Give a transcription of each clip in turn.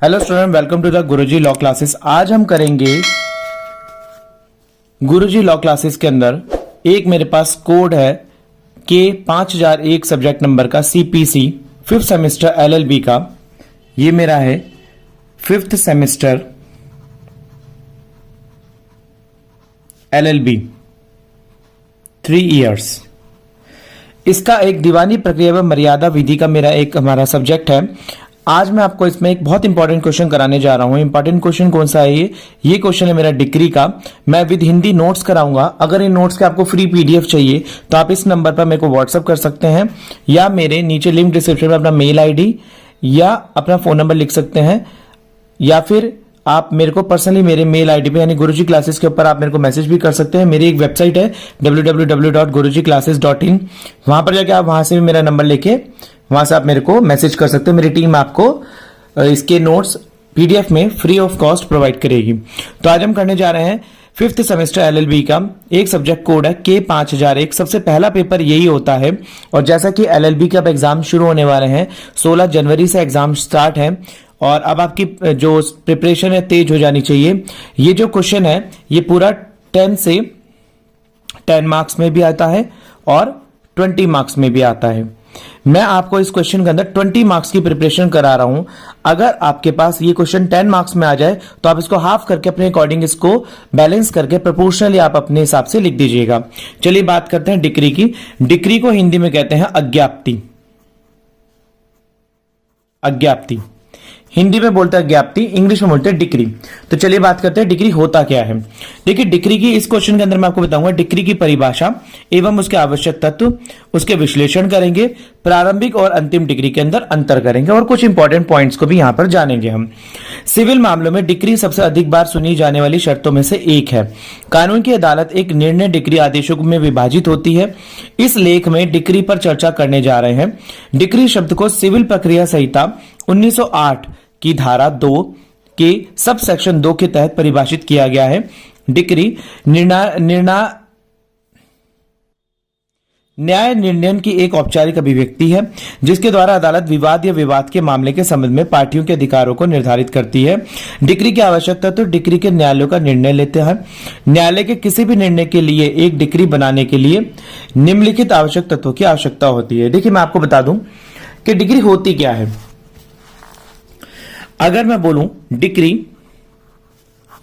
Hello student, welcome to the Guruji law classes. आज हम करेंगे गुरुजी लॉ क्लासेस के अंदर एक मेरे पास कोड है के 5001 सब्जेक्ट नंबर का सीपीसी 5th सेमेस्टर एलएलबी का। ये मेरा है 5th सेमेस्टर एलएलबी 3 इयर्स। इसका एक दीवानी प्रक्रिया व मर्यादा विधि का मेरा एक हमारा सब्जेक्ट है। आज मैं आपको इसमें एक बहुत इंपॉर्टेंट क्वेश्चन कराने जा रहा हूं। इंपॉर्टेंट क्वेश्चन कौन सा है? ये क्वेश्चन है मेरा डिग्री का। मैं विद हिंदी नोट्स कराऊंगा। अगर इन नोट्स के आपको फ्री पीडीएफ चाहिए तो आप इस नंबर पर मेरे को व्हाट्सअप कर सकते हैं या मेरे नीचे लिंक डिस्क्रिप्शन में अपना मेल आईडी या अपना फोन नंबर लिख सकते हैं, या फिर आप मेरे को पर्सनली मेरे मेल आईडी पे यानी गुरुजी क्लासेस के ऊपर आप मेरे को मैसेज भी कर सकते हैं। मेरी एक वेबसाइट है www.gurujiclasses.in। वहां पर जाके आप वहां से भी मेरा नंबर लेके वहां से आप मेरे को मैसेज कर सकते हैं। मेरी टीम आपको इसके नोट्स पीडीएफ में फ्री ऑफ कॉस्ट प्रोवाइड करेगी। तो आज हम करने जा रहे हैं 5th सेमेस्टर एलएलबी का एक सब्जेक्ट कोड है के 5001। सबसे पहला पेपर यही होता है। और जैसा कि एलएलबी के अब एग्जाम शुरू होने वाले हैं, 16 जनवरी से एग्जाम स्टार्ट है और अब आपकी जो प्रिपरेशन है तेज हो जानी चाहिए। ये जो क्वेश्चन है ये पूरा 10 से 10 मार्क्स में भी आता है और 20 मार्क्स में भी आता है। मैं आपको इस क्वेश्चन के अंदर 20 मार्क्स की प्रिपरेशन करा रहा हूं। अगर आपके पास ये क्वेश्चन 10 मार्क्स में आ जाए तो आप इसको हाफ करके अपने अकॉर्डिंग इसको बैलेंस करके प्रोपोर्शनली आप अपने हिसाब से लिख दीजिएगा। चलिए बात करते हैं डिक्री की। डिक्री को हिंदी में कहते हैं अज्ञाप्ति। अज्ञाप्ति हिंदी में बोलते हैं ज्ञाप्ति, इंग्लिश में बोलते हैं डिक्री। तो चलिए बात करते हैं डिक्री होता क्या है। देखिए डिक्री की इस क्वेश्चन के अंदर मैं आपको बताऊंगा डिक्री की परिभाषा एवं उसके आवश्यक तत्व, उसके विश्लेषण करेंगे, प्रारंभिक और अंतिम डिग्री के अंदर अंतर करेंगे और कुछ इंपॉर्टेंट पॉइंट्स को भी यहां पर जानेंगे हम। सिविल मामलों में डिक्री सबसे अधिक बार सुनी जाने वाली शर्तों में से एक है। कानून की अदालत एक निर्णय डिक्री आदेशों में विभाजित होती है। इस लेख में डिक्री पर चर्चा करने जा रहे हैं। डिक्री शब्द को सिविल प्रक्रिया संहिता 1908 की धारा 2 के सब सेक्शन 2 के तहत परिभाषित किया गया है। डिक्री न्याय निर्णय की एक औपचारिक अभिव्यक्ति है जिसके द्वारा अदालत विवाद या विवाद के मामले के संबंध में पार्टियों के अधिकारों को निर्धारित करती है। डिक्री की आवश्यकता तो डिक्री के न्यायालयों का निर्णय लेते हैं। न्यायालय के किसी भी निर्णय के लिए एक डिक्री बनाने के लिए निम्नलिखित आवश्यक तत्वों की आवश्यकता होती है। देखिए मैं आपको बता दूं कि डिक्री होती क्या है। अगर मैं बोलूं डिक्री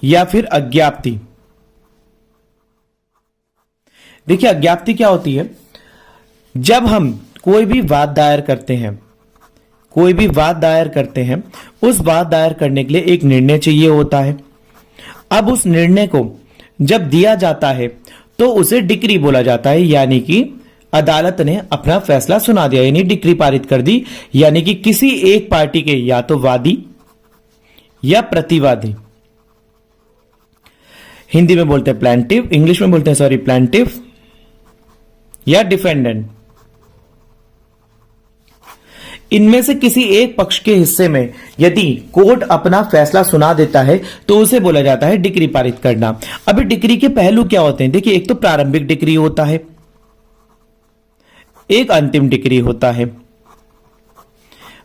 या फिर अज्ञाप्ति, देखिए अज्ञाप्ति क्या होती है? जब हम कोई भी वाद दायर करते हैं, उस वाद दायर करने के लिए एक निर्णय चाहिए होता है। अब उस निर्णय को जब दिया जाता है तो उसे डिक्री बोला जाता है, यानी कि अदालत ने अपना फैसला सुना दिया, यानी डिक्री पारित कर दी। यानी कि किसी एक पार्टी के या तो वादी या प्रतिवादी, हिंदी में बोलते हैं प्लेंटिव, इंग्लिश में बोलते हैं प्लेंटिव या डिफेंडेंट, इनमें से किसी एक पक्ष के हिस्से में यदि कोर्ट अपना फैसला सुना देता है तो उसे बोला जाता है डिक्री पारित करना। अभी डिक्री के पहलू क्या होते हैं? देखिए एक तो प्रारंभिक डिक्री होता है, एक अंतिम डिक्री होता है,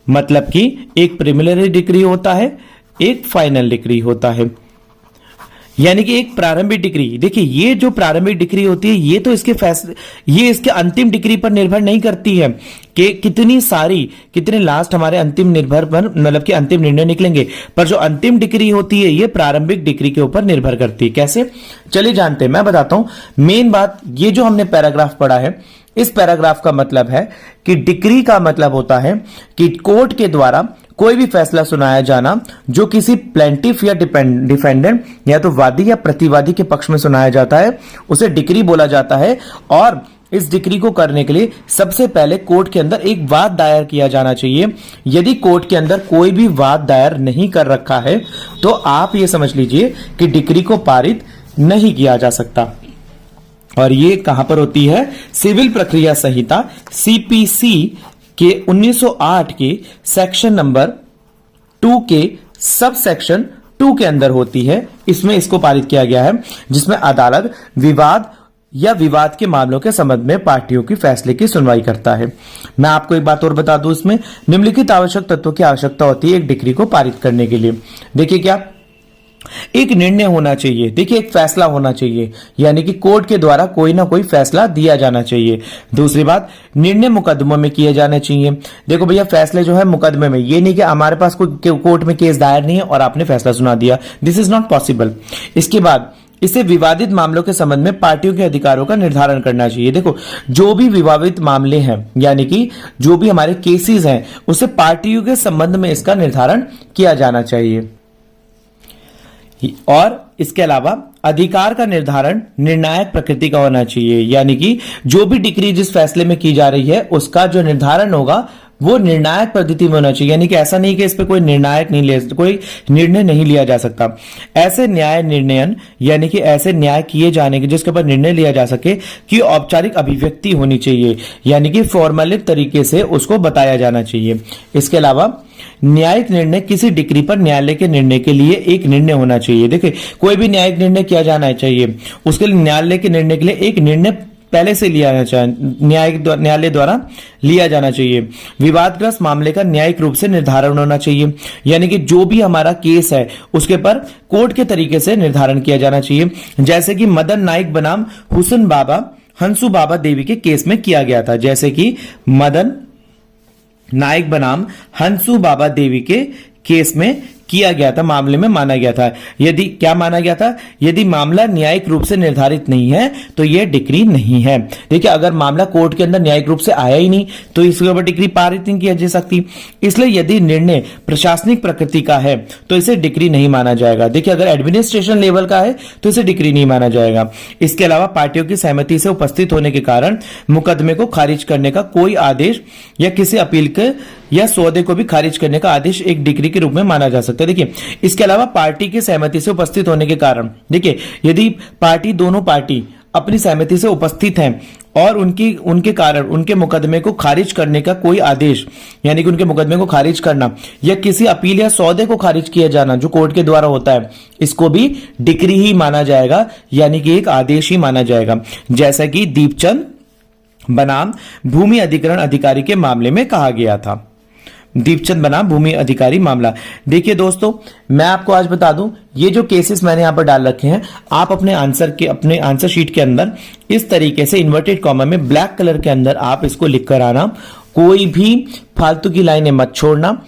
मतलब कि एक प्रिलिमिनरी डिक्री होता है, एक फाइनल डिक्री होता है। यानी कि एक प्रारंभिक डिक्री, देखिए ये जो प्रारंभिक डिक्री होती है ये तो इसके अंतिम डिक्री पर निर्भर नहीं करती है कि कितने लास्ट हमारे अंतिम निर्भर पर मतलब कि अंतिम निर्णय निकलेंगे, पर जो अंतिम डिक्री होती है ये प्रारंभिक डिक्री के ऊपर निर्भर करती है। कैसे? चलिए जानते हैं। मैं बताता हूं मेन बात। ये जो हमने पैराग्राफ पढ़ा है, इस पैराग्राफ का मतलब है कि डिक्री का मतलब होता है कि कोर्ट के द्वारा कोई भी फैसला सुनाया जाना जो किसी प्लेंटिफ या डिफेंडेंट या तो वादी या प्रतिवादी के पक्ष में सुनाया जाता है, उसे डिक्री बोला जाता है। और इस डिक्री को करने के लिए सबसे पहले कोर्ट के अंदर एक वाद दायर किया जाना चाहिए। यदि कोर्ट के अंदर कोई भी वाद दायर नहीं कर रखा है तो आप ये समझ लीजिए कि डिक्री को पारित नहीं किया जा सकता। और ये कहां पर होती है? सिविल प्रक्रिया संहिता सीपीसी के 1908 के सेक्शन नंबर 2 के सब सेक्शन 2 के अंदर होती है। इसमें इसको पारित किया गया है जिसमें अदालत विवाद या विवाद के मामलों के संबंध में पार्टियों की फैसले की सुनवाई करता है। मैं आपको एक बात और बता दूं, इसमें निम्नलिखित आवश्यक तत्वों की आवश्यकता होती है एक डिक्री को पारित करने के लिए। देखिए क्या, एक निर्णय होना चाहिए, देखिए एक फैसला होना चाहिए, यानी कि कोर्ट के द्वारा कोई ना कोई फैसला दिया जाना चाहिए। दूसरी बात, निर्णय मुकदमों में किए जाने चाहिए। देखो भैया, फैसले जो है मुकदमे में, ये नहीं कि हमारे पास कोई कोर्ट में केस दायर नहीं है और आपने फैसला सुना दिया, दिस इज नॉट पॉसिबल। इसके बाद इसे विवादित मामलों के संबंध में पार्टियों के अधिकारों का निर्धारण करना चाहिए। देखो, जो भी विवादित मामले हैं, यानी कि जो भी हमारे केसेस हैं, उसे पार्टियों के संबंध में इसका निर्धारण किया जाना चाहिए। और इसके अलावा अधिकार का निर्धारण निर्णायक प्रकृति का होना चाहिए, यानी कि जो भी डिक्री जिस फैसले में की जा रही है उसका जो निर्धारण होगा वो निर्णायक पद्धति में होना चाहिए, यानी कि ऐसा नहीं कि इस पे कोई निर्णय नहीं लिया जा सकता। ऐसे न्याय निर्णयन, यानी कि ऐसे न्याय किए जाने के जिसके ऊपर निर्णय लिया जा सके कि औपचारिक अभिव्यक्ति होनी चाहिए, यानी कि फॉर्मलिक तरीके से उसको बताया जाना चाहिए। इसके अलावा न्यायिक निर्णय किसी डिक्री पर न्यायालय के निर्णय के लिए एक निर्णय होना चाहिए। देखिए, कोई भी न्यायिक निर्णय किया जाना चाहिए, उसके लिए न्यायालय के निर्णय के लिए एक निर्णय पहले से न्यायालय द्वारा लिया जाना चाहिए। विवादग्रस्त मामले का न्यायिक रूप से निर्धारण होना चाहिए, यानी कि जो भी हमारा केस है उसके पर कोर्ट के तरीके से निर्धारण किया जाना चाहिए, जैसे कि मदन नाइक बनाम हुसन बाबा हंसू बाबा देवी के केस में किया गया था। जैसे कि मदन नाइक बनाम हंसू बाबा देवी के केस में किया गया था, मामले में माना गया था। यदि क्या माना गया था, यदि मामला न्यायिक रूप से निर्धारित नहीं है तो यह डिक्री नहीं है। देखिए, अगर मामला कोर्ट के अंदर न्यायिक रूप से आया ही नहीं तो इसके ऊपर डिक्री पारित नहीं किया जा सकती। इसलिए यदि निर्णय प्रशासनिक प्रकृति का है तो इसे डिक्री नहीं माना जाएगा। देखिए, अगर एडमिनिस्ट्रेशन लेवल का है तो इसे डिक्री नहीं माना जाएगा। इसके अलावा पार्टियों की सहमति से उपस्थित होने के कारण मुकदमे को खारिज करने का कोई आदेश या किसी अपील के या सौदे को भी खारिज करने का आदेश एक डिक्री के रूप में माना जा सकता है। देखिए, इसके अलावा पार्टी की सहमति से उपस्थित होने के कारण, देखिए, यदि दोनों पार्टी अपनी सहमति से उपस्थित हैं और उनके कारण उनके मुकदमे को खारिज करने का कोई आदेश, यानी कि उनके मुकदमे को खारिज करना या किसी अपील या सौदे को खारिज किया जाना जो कोर्ट के द्वारा होता है, इसको भी डिक्री ही माना जाएगा, यानी कि एक आदेश ही माना जाएगा। जैसा कि दीपचंद बनाम भूमि अधिग्रहण अधिकारी के मामले में कहा गया था। दीपचंद बनाम भूमि अधिकारी मामला। देखिए दोस्तों, मैं आपको आज बता दूं, ये जो केसेस मैंने यहां पर डाल रखे हैं, आप अपने आंसर शीट के अंदर इस तरीके से इन्वर्टेड कॉमा में ब्लैक कलर के अंदर आप इसको लिख कर आना। कोई भी फालतू की लाइनें मत छोड़ना,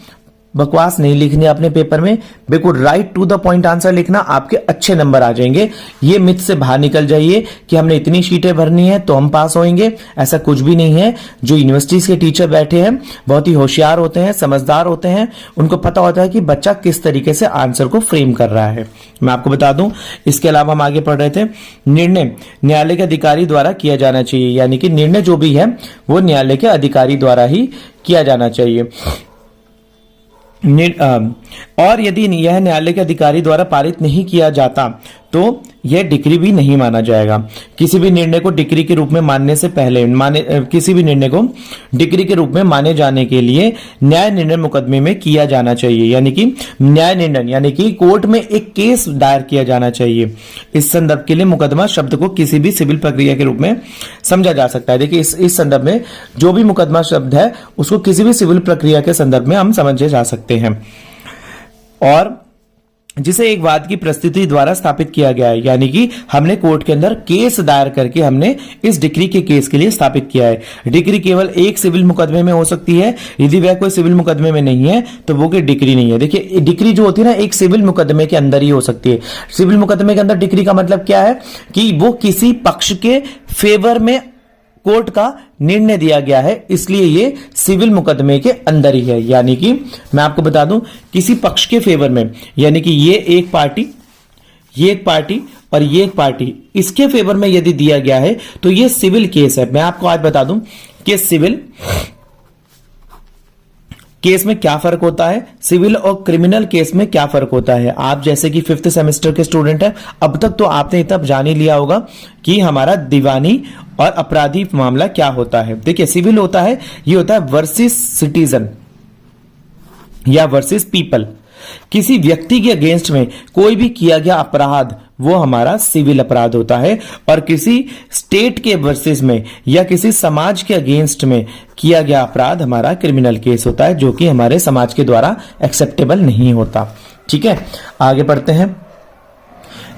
बकवास नहीं लिखनी अपने पेपर में, बिल्कुल right to the point answer लिखना, आपके अच्छे नंबर आ जाएंगे। ये मिथ से बाहर निकल जाइए कि हमने इतनी शीटें भरनी है तो हम पास होंगे, ऐसा कुछ भी नहीं है। जो यूनिवर्सिटीज के टीचर बैठे हैं बहुत ही होशियार होते हैं, समझदार होते हैं, उनको पता होता है कि बच्चा किस तरीके से आंसर को फ्रेम कर रहा है। मैं आपको बता दूं, इसके अलावा हम आगे पढ़ रहे थे, निर्णय न्यायालय के अधिकारी द्वारा किया जाना चाहिए, यानी कि निर्णय जो भी है वो न्यायालय के अधिकारी द्वारा ही किया जाना चाहिए। और यदि यह न्यायालय के अधिकारी द्वारा पारित नहीं किया जाता तो यह डिक्री भी नहीं माना जाएगा। किसी भी निर्णय को डिक्री के रूप में मानने से पहले किसी भी निर्णय को डिक्री के रूप में माने जाने के लिए न्याय निर्णय मुकदमे में किया जाना चाहिए, यानी कि न्याय निर्णय यानी कि कोर्ट में एक केस दायर किया जाना चाहिए। इस संदर्भ के लिए मुकदमा शब्द को किसी भी सिविल प्रक्रिया के रूप में समझा जा सकता है। देखिए, इस संदर्भ में जो भी मुकदमा शब्द है उसको किसी भी सिविल प्रक्रिया के संदर्भ में हम समझे जा सकते हैं, और जिसे एक वाद की प्रस्तुति द्वारा स्थापित किया गया है, यानी कि हमने कोर्ट के अंदर केस दायर करके हमने इस डिक्री के केस के लिए स्थापित किया है। डिक्री केवल एक सिविल मुकदमे में हो सकती है, यदि वह कोई सिविल मुकदमे में नहीं है तो वो कोई डिक्री नहीं है। देखिए, डिक्री जो होती है ना, एक सिविल मुकदमे के अंदर ही हो सकती है। सिविल मुकदमे के अंदर डिक्री का मतलब क्या है कि वो किसी पक्ष के फेवर में कोर्ट का निर्णय दिया गया है, इसलिए ये सिविल मुकदमे के अंदर ही है। यानी कि मैं आपको बता दूं, किसी पक्ष के फेवर में, यानी कि ये एक पार्टी और ये एक पार्टी, इसके फेवर में यदि दिया गया है तो ये सिविल केस है। मैं आपको आज बता दूं कि सिविल केस में क्या फर्क होता है, सिविल और क्रिमिनल केस में क्या फर्क होता है। आप जैसे कि 5th सेमेस्टर के स्टूडेंट हैं, अब तक तो आपने इतना जान ही लिया होगा कि हमारा दीवानी और अपराधी मामला क्या होता है। देखिए, सिविल होता है, ये होता है वर्सेस सिटीजन या वर्सेस पीपल, किसी व्यक्ति के अगेंस्ट में कोई भी किया गया अपराध वो हमारा सिविल अपराध होता है, और किसी स्टेट के वर्सेस में या किसी समाज के अगेंस्ट में किया गया अपराध हमारा क्रिमिनल केस होता है, जो कि हमारे समाज के द्वारा एक्सेप्टेबल नहीं होता। ठीक है, आगे बढ़ते हैं।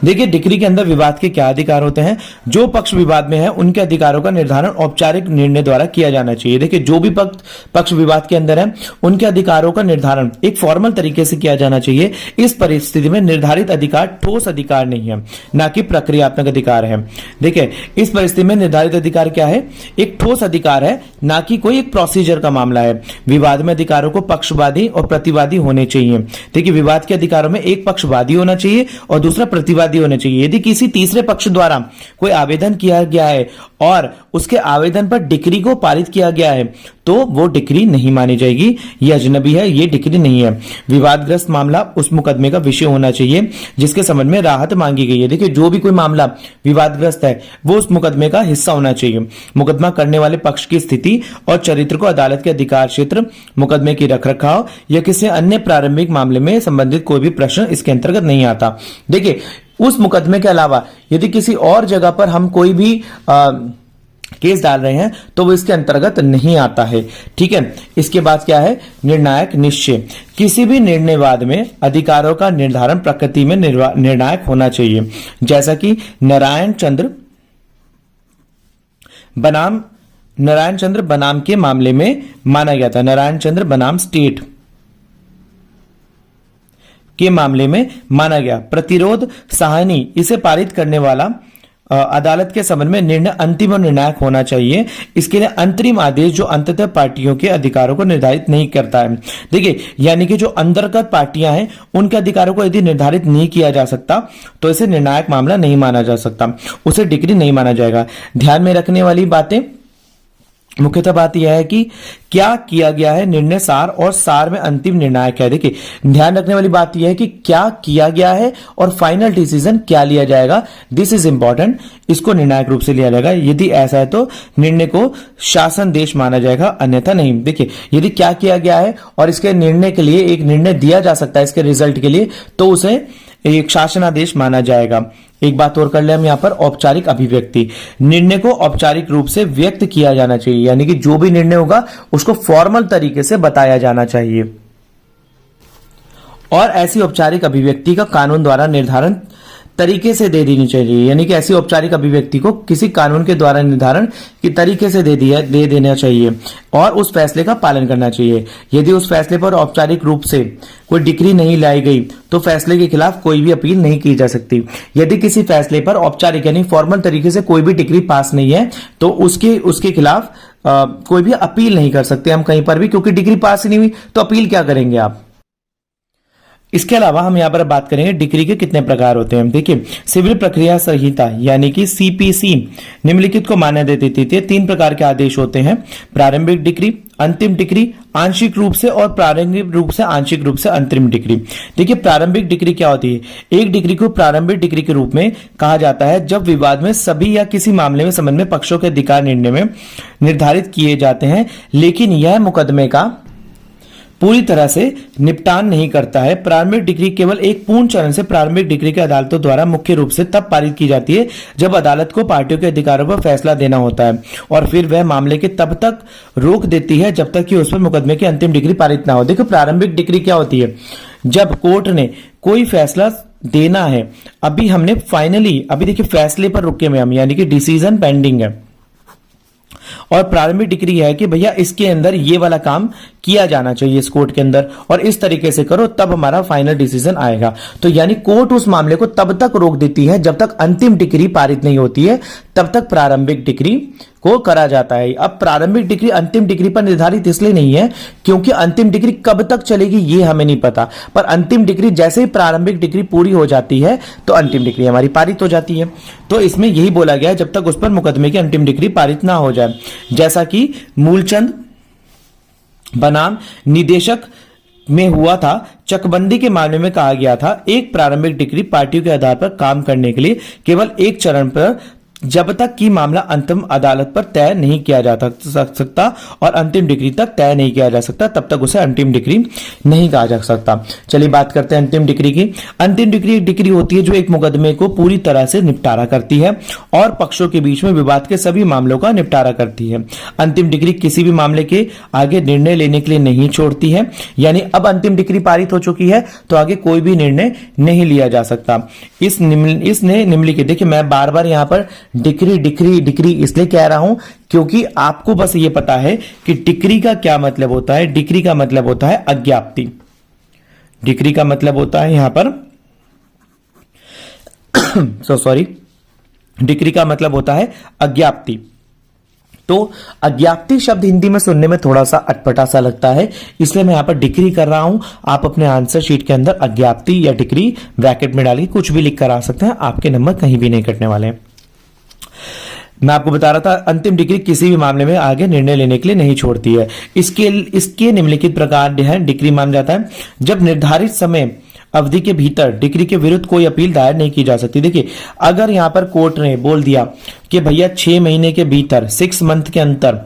देखिए, डिक्री के अंदर विवाद के क्या अधिकार होते हैं। जो पक्ष विवाद में है उनके अधिकारों का निर्धारण औपचारिक निर्णय द्वारा किया जाना चाहिए। देखिए, जो भी पक्ष विवाद के अंदर है उनके अधिकारों का निर्धारण एक फॉर्मल तरीके से किया जाना चाहिए। इस परिस्थिति में निर्धारित अधिकार ठोस अधिकार नहीं है, ना कि प्रक्रियात्मक अधिकार है। देखिए, इस परिस्थिति में निर्धारित अधिकार क्या है, एक ठोस अधिकार है, ना कि कोई एक प्रोसीजर का मामला है। विवाद में अधिकारों को पक्षवादी और प्रतिवादी होने चाहिए। देखिए, विवाद के अधिकारों में एक पक्षवादी होना चाहिए और दूसरा प्रतिवादी होने चाहिए। यदि किसी तीसरे पक्ष द्वारा कोई आवेदन किया गया है और उसके आवेदन पर डिक्री को पारित किया गया है तो वो डिक्री नहीं मानी जाएगी। ये अजनबी है, ये डिक्री नहीं है। विवादग्रस्त मामला उस मुकदमे का विषय होना चाहिए जिसके संबंध में राहत मांगी गई है। देखिए, जो भी कोई मामला विवादग्रस्त है वो उस मुकदमे का हिस्सा होना चाहिए। मुकदमा करने वाले पक्ष की स्थिति और चरित्र को अदालत के अधिकार क्षेत्र, मुकदमे की रखरखाव या किसी अन्य प्रारंभिक मामले में संबंधित कोई भी प्रश्न इसके अंतर्गत नहीं आता। देखिए, उस मुकदमे के अलावा यदि किसी और जगह पर हम कोई भी केस डाल रहे हैं तो वो इसके अंतर्गत नहीं आता है। ठीक है, इसके बाद क्या है, निर्णायक निश्चय। किसी भी निर्णयवाद में अधिकारों का निर्धारण प्रकृति में निर्णायक होना चाहिए, जैसा कि नारायण चंद्र बनाम के मामले में माना गया था। नारायण चंद्र बनाम स्टेट के मामले में माना गया। प्रतिरोध सहायनी इसे पारित करने वाला अदालत के संबंध में निर्णय अंतिम और निर्णायक होना चाहिए। इसके लिए अंतरिम आदेश जो अंततः पार्टियों के अधिकारों को निर्धारित नहीं करता है। देखिए, यानी कि जो अंतर्गत पार्टियां हैं उनके अधिकारों को यदि निर्धारित नहीं किया जा सकता तो इसे निर्णायक मामला नहीं माना जा सकता, उसे डिक्री नहीं माना जाएगा। ध्यान में रखने वाली बातें, मुख्यतः बात यह है कि क्या किया गया है निर्णय सार और सार में अंतिम निर्णायक है। देखिए, ध्यान रखने वाली बात यह है कि क्या किया गया है और फाइनल डिसीजन क्या लिया जाएगा, दिस इज इंपॉर्टेंट। इसको निर्णायक रूप से लिया जाएगा। यदि ऐसा है तो निर्णय को शासन देश माना जाएगा, अन्यथा नहीं। देखिए, यदि क्या किया गया है और इसके निर्णय के लिए एक निर्णय दिया जा सकता है इसके रिजल्ट के लिए, तो उसे एक शासनादेश माना जाएगा। एक बात और कर ले हम यहाँ पर, औपचारिक अभिव्यक्ति। निर्णय को औपचारिक रूप से व्यक्त किया जाना चाहिए, यानी कि जो भी निर्णय होगा उसको फॉर्मल तरीके से बताया जाना चाहिए। और ऐसी औपचारिक अभिव्यक्ति का कानून द्वारा निर्धारण तरीके से दे देनी चाहिए, यानी कि ऐसी औपचारिक अभिव्यक्ति को किसी कानून के द्वारा निर्धारण की तरीके से दे देना चाहिए और उस फैसले का पालन करना चाहिए। यदि उस फैसले पर औपचारिक रूप से कोई डिक्री नहीं लाई गई तो फैसले के खिलाफ कोई भी अपील नहीं की जा सकती। यदि किसी फैसले पर औपचारिक यानी फॉर्मल तरीके से कोई भी डिक्री पास नहीं है तो उसके खिलाफ कोई भी अपील नहीं कर सकते हम कहीं पर भी, क्योंकि डिग्री पास ही नहीं हुई तो अपील क्या करेंगे आप। इसके अलावा हम यहाँ पर बात करेंगे डिक्री के कितने प्रकार होते हैं। देखिए, सिविल प्रक्रिया संहिता यानी कि सीपीसी निम्नलिखित को मान्यता देती है। 3 प्रकार के आदेश होते हैं, प्रारंभिक डिक्री, अंतिम डिक्री, आंशिक रूप से और प्रारंभिक रूप से आंशिक रूप से अंतरिम डिक्री। देखिए, प्रारंभिक डिक्री क्या होती है। एक डिक्री को प्रारंभिक डिक्री के रूप में कहा जाता है जब विवाद में सभी या किसी मामले में संबंध में पक्षों के अधिकार निर्णय में निर्धारित किए जाते हैं, लेकिन यह मुकदमे का पूरी तरह से निपटान नहीं करता है। प्रारंभिक डिक्री केवल एक पूर्ण चरण से प्रारंभिक डिक्री के अदालतों द्वारा मुख्य रूप से तब पारित की जाती है जब अदालत को पार्टियों के अधिकारों पर फैसला देना होता है, और फिर वह मामले के तब तक रोक देती है जब तक कि उस पर मुकदमे की अंतिम डिक्री पारित ना हो। देखो, प्रारंभिक डिक्री क्या होती है, जब कोर्ट ने कोई फैसला देना है, अभी हमने फाइनली अभी देखिए फैसले पर रुके में हम, यानी कि डिसीजन पेंडिंग है, और प्रारंभिक डिक्री है कि भैया इसके अंदर ये वाला काम किया जाना चाहिए इस कोर्ट के अंदर, और इस तरीके से करो तब हमारा फाइनल डिसीजन आएगा। तो यानी कोर्ट उस मामले को तब तक रोक देती है जब तक अंतिम डिक्री पारित नहीं होती है, तब तक प्रारंभिक डिक्री को करा जाता है। अब प्रारंभिक डिक्री अंतिम डिक्री पर निर्धारित इसलिए नहीं है क्योंकि अंतिम डिक्री कब तक चलेगी ये हमें नहीं पता, पर अंतिम डिक्री जैसे ही प्रारंभिक डिक्री पूरी हो जाती है तो अंतिम डिक्री हमारी पारित हो जाती है। तो इसमें यही बोला गया है जब तक उस पर मुकदमे की अंतिम डिक्री पारित ना हो जाए। जैसा कि मूलचंद बनाम निदेशक में हुआ था, चकबंदी के मामले में कहा गया था एक प्रारंभिक डिक्री पार्टियों के आधार पर काम करने के लिए केवल एक चरण पर जब तक कि मामला अंतिम अदालत पर तय नहीं किया जा सकता और अंतिम डिग्री तक तय नहीं किया जा सकता, तब तक उसे अंतिम डिग्री नहीं कहा जा सकता। चलिए बात करते हैं अंतिम डिग्री की। अंतिम डिग्री एक डिग्री होती है जो एक मुकदमे को पूरी तरह से निपटारा करती है और पक्षों के बीच में विवाद के सभी मामलों का निपटारा करती है। अंतिम डिग्री किसी भी मामले के आगे निर्णय लेने के लिए नहीं छोड़ती है, यानी अब अंतिम डिग्री पारित हो चुकी है तो आगे कोई भी निर्णय नहीं लिया जा सकता। इसने निम्नलिखित, देखिए मैं बार बार यहां पर डिग्री डिग्री डिग्री इसलिए कह रहा हूं क्योंकि आपको बस ये पता है कि डिग्री का क्या मतलब होता है। डिग्री का मतलब होता है अज्ञाप्ति। डिग्री का मतलब होता है यहां पर सॉरी, डिग्री का मतलब होता है अज्ञाप्ति। तो अज्ञाप्ति शब्द हिंदी में सुनने में थोड़ा सा अटपटा सा लगता है, इसलिए मैं यहां पर डिग्री कर रहा हूं। आप अपने आंसर शीट के अंदर अज्ञाप्ति या डिग्री ब्रैकेट में डालिए, कुछ भी लिख कर आ सकते हैं, आपके नंबर कहीं भी नहीं कटने वाले हैं। मैं आपको बता रहा था अंतिम डिग्री किसी भी मामले में आगे निर्णय लेने के लिए नहीं छोड़ती है। इसके निम्नलिखित प्रकार है डिग्री माना जाता है जब निर्धारित समय अवधि के भीतर डिग्री के विरुद्ध कोई अपील दायर नहीं की जा सकती। देखिए अगर यहां पर कोर्ट ने बोल दिया कि भैया 6 महीने के भीतर 6 मंथ के अंदर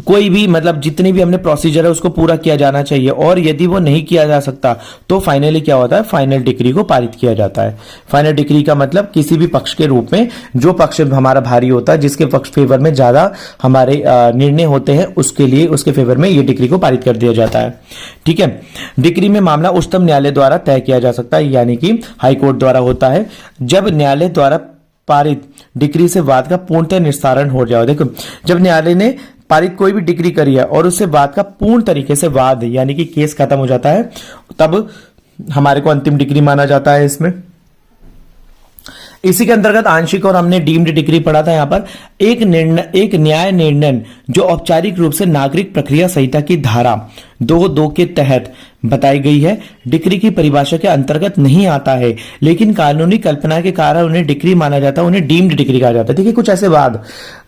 कोई भी मतलब जितनी भी हमने प्रोसीजर है उसको पूरा किया जाना चाहिए और यदि वो नहीं किया जा सकता तो फाइनली क्या होता है, फाइनल डिग्री को पारित किया जाता है। फाइनल डिग्री का मतलब किसी भी पक्ष के रूप में जो पक्ष हमारा भारी होता है, जिसके पक्ष फेवर में ज्यादा हमारे निर्णय होते हैं, उसके लिए उसके फेवर में ये डिग्री को पारित कर दिया जाता है। ठीक है, डिग्री में मामला उच्चतम न्यायालय द्वारा तय किया जा सकता है, यानी कि हाईकोर्ट द्वारा होता है। जब न्यायालय द्वारा पारित डिग्री से वाद का पूर्णतः निस्तारण हो जाए, देखो जब न्यायालय ने पारित कोई भी डिग्री करी है और उससे वाद का पूर्ण तरीके से वाद यानी कि केस खत्म हो जाता है, तब हमारे को अंतिम डिग्री माना जाता है इसमें। इसी के अंतर्गत आंशिक और हमने डीम्ड डिग्री पढ़ा था। यहां पर एक न्याय निर्णय जो औपचारिक रूप से नागरिक प्रक्रिया संहिता की धारा 2(2) के तहत बताई गई है, डिग्री की परिभाषा के अंतर्गत नहीं आता है, लेकिन कानूनी कल्पना के कारण उन्हें डिग्री माना जाता है, उन्हें डीम्ड डिग्री कहा जाता है। देखिए कुछ ऐसे वाद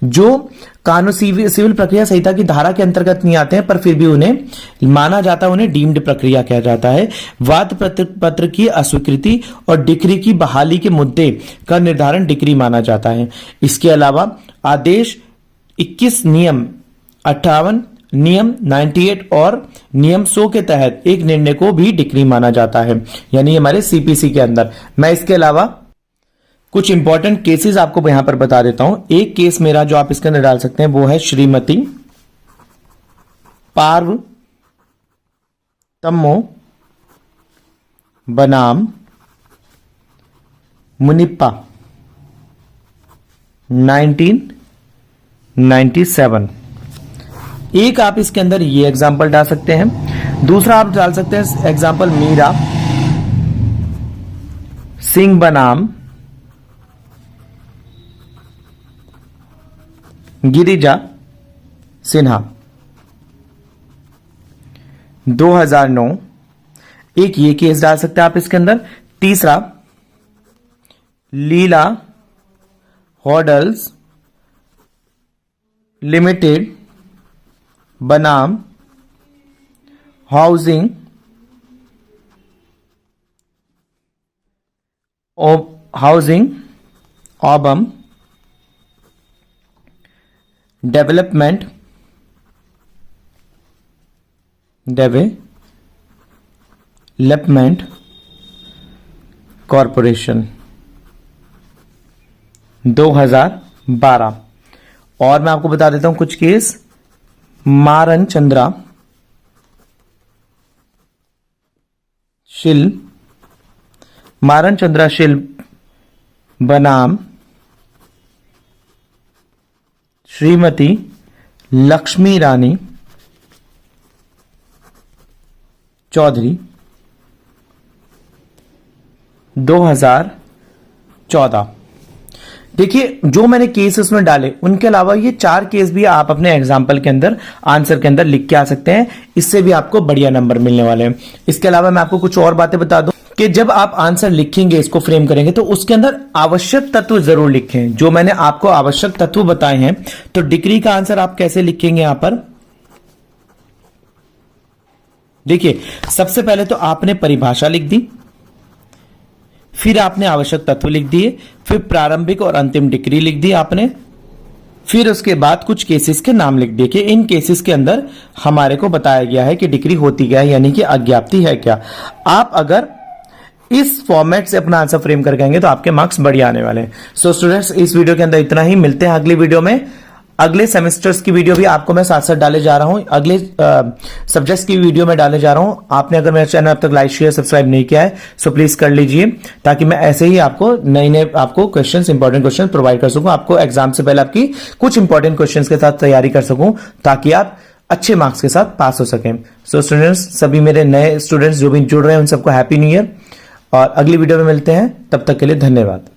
जो कानून सिविल प्रक्रिया संहिता की धारा के अंतर्गत नहीं आते हैं पर फिर भी उन्हें माना जाता है, उन्हें डीम्ड प्रक्रिया कहा जाता है। वाद पत्र की अस्वीकृति और डिग्री की बहाली के मुद्दे का निर्धारण डिग्री माना जाता है। इसके अलावा आदेश 21 नियम 58 नियम 98 और नियम 100 के तहत एक निर्णय को भी डिग्री माना जाता है, यानी हमारे सीपीसी के अंदर। मैं इसके अलावा कुछ इंपॉर्टेंट केसेस आपको यहां पर बता देता हूं। एक केस मेरा जो आप इसके अंदर डाल सकते हैं वो है श्रीमती पार्वतम्मो बनाम मुनिप्पा 1997। एक आप इसके अंदर ये एग्जाम्पल डाल सकते हैं, दूसरा आप डाल सकते हैं एग्जाम्पल मीरा सिंह बनाम गिरिजा सिन्हा 2009। एक ये केस डाल सकते हैं आप इसके अंदर। तीसरा लीला हॉडल्स लिमिटेड बनाम हाउसिंग ऑबम डेवलपमेंट कॉरपोरेशन 2012। और मैं आपको बता देता हूं कुछ केस। मारन चंद्रा शिल्प बनाम श्रीमती लक्ष्मी रानी चौधरी 2014। देखिए जो मैंने केस उसमें डाले उनके अलावा ये 4 केस भी आप अपने एग्जाम्पल के अंदर आंसर के अंदर लिख के आ सकते हैं, इससे भी आपको बढ़िया नंबर मिलने वाले हैं। इसके अलावा मैं आपको कुछ और बातें बता दूं कि जब आप आंसर लिखेंगे, इसको फ्रेम करेंगे, तो उसके अंदर आवश्यक तत्व जरूर लिखें। जो मैंने आपको आवश्यक तत्व बताए हैं, तो डिग्री का आंसर आप कैसे लिखेंगे यहां पर देखिए, सबसे पहले तो आपने परिभाषा लिख दी, फिर आपने आवश्यक तत्व लिख दिए, फिर प्रारंभिक और अंतिम डिग्री लिख दी आपने, फिर उसके बाद कुछ केसेस के नाम लिख दिए कि इन केसेस के अंदर हमारे को बताया गया है कि डिग्री होती क्या है, यानी कि अज्ञाप्ति है क्या। आप अगर इस फॉर्मेट से अपना आंसर फ्रेम करके आएंगे तो आपके मार्क्स बढ़िया आने वाले हैं। सो स्टूडेंट्स, इस वीडियो के अंदर इतना ही। मिलते हैं अगली वीडियो में। अगले सेमेस्टर्स की वीडियो भी आपको मैं साथ साथ डाले जा रहा हूं, अगले सब्जेक्ट्स की वीडियो में डाले जा रहा हूं। आपने अगर मेरा चैनल अब तक लाइक शेयर सब्सक्राइब नहीं किया है सो प्लीज कर लीजिए, ताकि मैं ऐसे ही आपको नए नए आपको क्वेश्चंस, इंपॉर्टेंट क्वेश्चन प्रोवाइड कर सकूं, आपको एग्जाम से पहले आपकी कुछ इंपॉर्टेंट क्वेश्चंस के साथ तैयारी कर सकूं, ताकि आप अच्छे मार्क्स के साथ पास हो सकें। सो स्टूडेंट्स, सभी मेरे नए स्टूडेंट्स जो भी जुड़ रहे हैं उन सबको हैप्पी न्यू ईयर, और अगली वीडियो में मिलते हैं। तब तक के लिए धन्यवाद।